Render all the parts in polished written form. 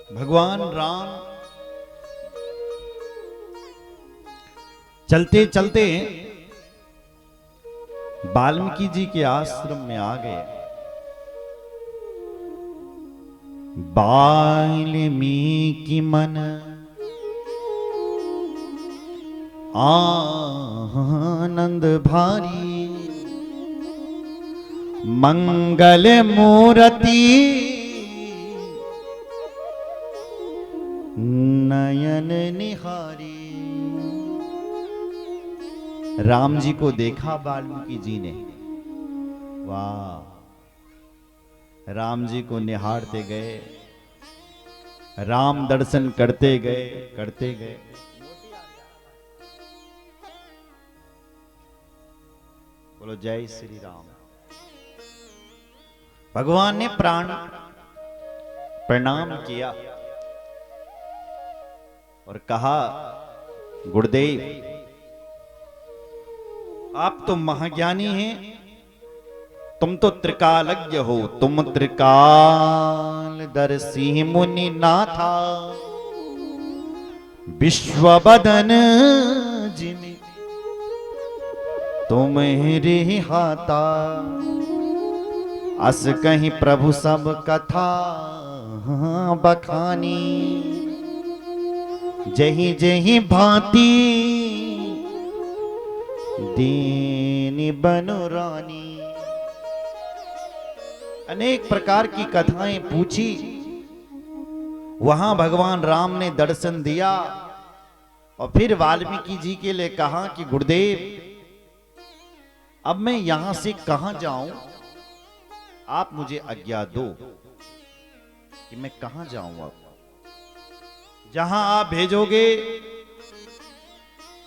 भगवान राम चलते चलते वाल्मीकि जी के आश्रम में आ गए। वाल्मीकि मन आनंद भारी, मंगल मूर्ति नयन निहारी। राम जी को देखा वाल्मीकि जी ने, वाह, राम जी को निहारते गए, राम दर्शन करते गए करते गए। बोलो जय श्री राम। भगवान ने प्रणाम किया और कहा, गुरुदेव आप तो महाज्ञानी हैं, तुम तो त्रिकालज्ञ हो, तुम त्रिकालदर्शी मुनि नाथा, विश्ववदन जिनि तुम्हारे हाथा। अस कहीं प्रभु सब कथा बखानी, जही जही भांति दीनी बनरानी। अनेक प्रकार की कथाएं पूछी, वहां भगवान राम ने दर्शन दिया और फिर वाल्मीकि जी के लिए कहा कि गुरुदेव अब मैं यहां से कहां जाऊं, आप मुझे आज्ञा दो कि मैं कहां जाऊं। अब जहां आप भेजोगे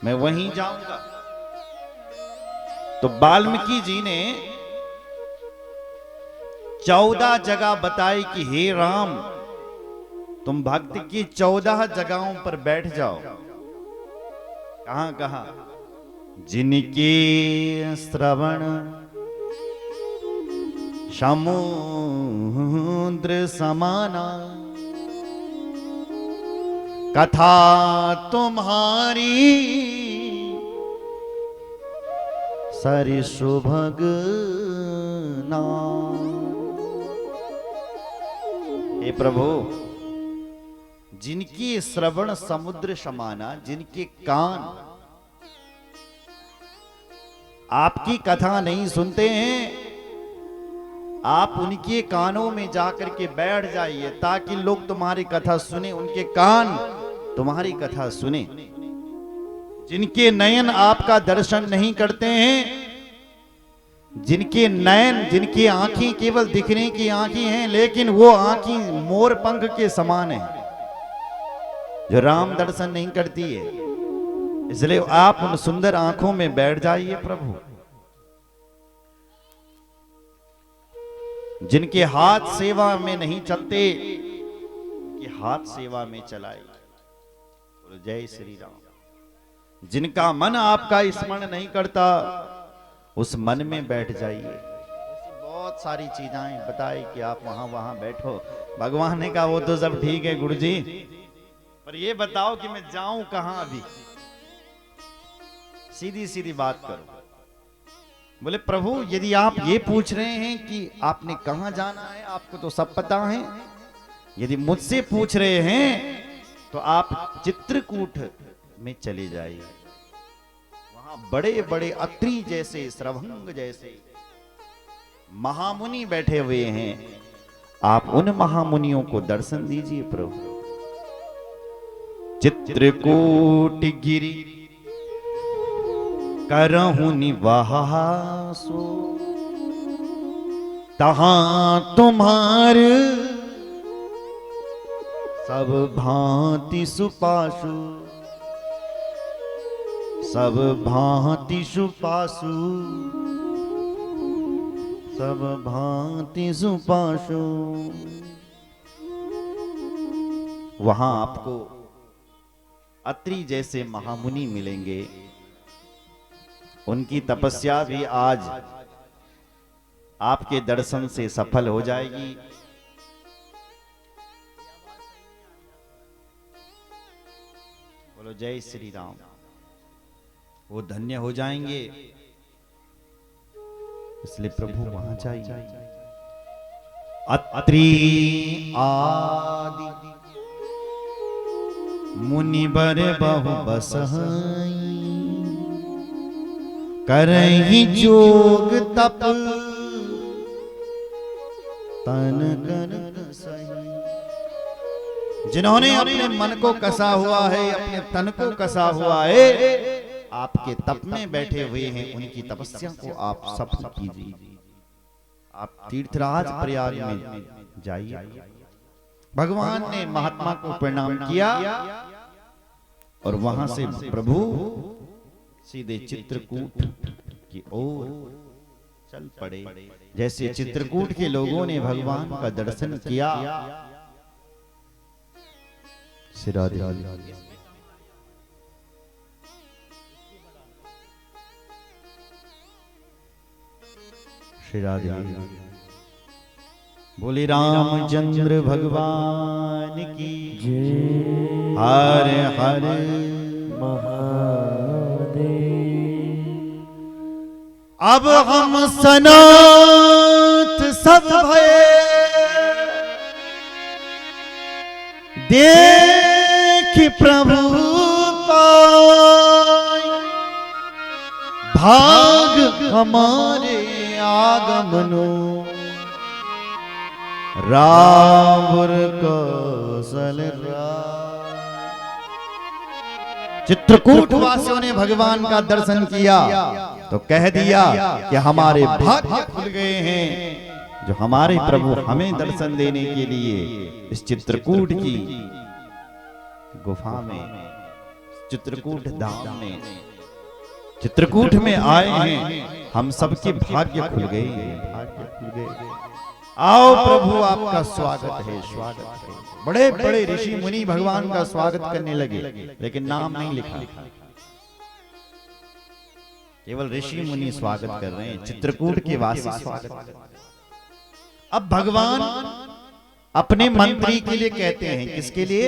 मैं वहीं जाऊंगा। तो वाल्मीकि जी ने 14 जगह बताई कि हे राम, तुम भक्ति की 14 जगहों पर बैठ जाओ। कहां कहां? जिनके श्रवण समुद्र समाना, कथा तुम्हारी सरिसुभगना। हे प्रभु, जिनकी श्रवण समुद्र समाना, जिनके कान आपकी कथा नहीं सुनते हैं, आप उनके कानों में जाकर के बैठ जाइए ताकि लोग तुम्हारी कथा सुने, उनके कान तुम्हारी कथा सुने। जिनके नयन आपका दर्शन नहीं करते हैं, जिनके नयन, जिनकी आंखें केवल दिखने की आंखें हैं, लेकिन वो आंखें मोर पंख के समान हैं, जो राम दर्शन नहीं करती है, इसलिए आप उन सुंदर आंखों में बैठ जाइए प्रभु। जिनके हाथ सेवा में नहीं चलते, कि हाथ सेवा में चलाइए। बोलो जय श्री राम। जिनका मन आपका स्मरण नहीं करता, उस मन में बैठ जाइए। बहुत सारी चीजें बताई कि आप वहां वहां बैठो। भगवान ने कहा वो तो सब ठीक है गुरुजी, पर ये बताओ कि मैं जाऊं कहां अभी, सीधी सीधी बात करो। बोले प्रभु, यदि आप ये पूछ रहे हैं कि आपने कहां जाना है, आपको तो सब पता है। यदि मुझसे पूछ रहे हैं तो आप चित्रकूट में चले जाइए। वहां बड़े बड़े अत्रि जैसे, श्रवंग जैसे महामुनि बैठे हुए हैं, आप उन महामुनियों को दर्शन दीजिए प्रभु। चित्रकूट गिरि करहु निवासो, तहां तुम्हार सब भांति सुपासु, सब भांति सुपासु, सब भांति सुपासु। वहां आपको अत्रि जैसे महामुनि मिलेंगे। उनकी तपस्या भी आज आपके दर्शन से सफल हो जाएगी। बोलो जय श्री राम। वो धन्य हो जाएंगे, इसलिए प्रभु वहां जाइए। अत्रि आदि मुनिवर बहु बसहाई, करहि जोग तप तन कन सही। जिन्होंने अपने मन को कसा हुआ है, अपने तन को कसा हुआ है, आपके तप में बैठे हुए हैं, उनकी तपस्या को आप सफल कीजिए। आप तीर्थराज प्रयाग में जाइए। भगवान ने महात्मा को प्रणाम किया और वहां से प्रभु सीधे चित्रकूट की ओर चल पड़े। जैसे चित्रकूट के लोगों ने भगवान का दर्शन किया, बोले रामचंद्र भगवान की जय। हर हर महादेव। अब हम सनाथ सब भय, देख प्रभु पाय, भाग हमारे आगमनो, रावण कौशल राय। चित्रकूट वासियों ने भगवान का दर्शन किया तो कह दिया कि हमारे भाग्य खुल गए हैं, जो हमारे प्रभु हमें दर्शन देने के लिए इस चित्रकूट की गुफा में, चित्रकूट धाम में, चित्रकूट में आए हैं। हम सबके भाग्य खुल गए, भाग्य खुल गए। आओ प्रभु, आपका स्वागत है, स्वागत है। बड़े बड़े ऋषि मुनि भगवान का स्वागत करने लगे, लेकिन नाम नहीं लिखा, केवल ऋषि मुनि स्वागत कर रहे हैं, चित्रकूट के वासी स्वागत कर रहे हैं। अब भगवान अपने मंत्री के लिए कहते हैं, किसके लिए?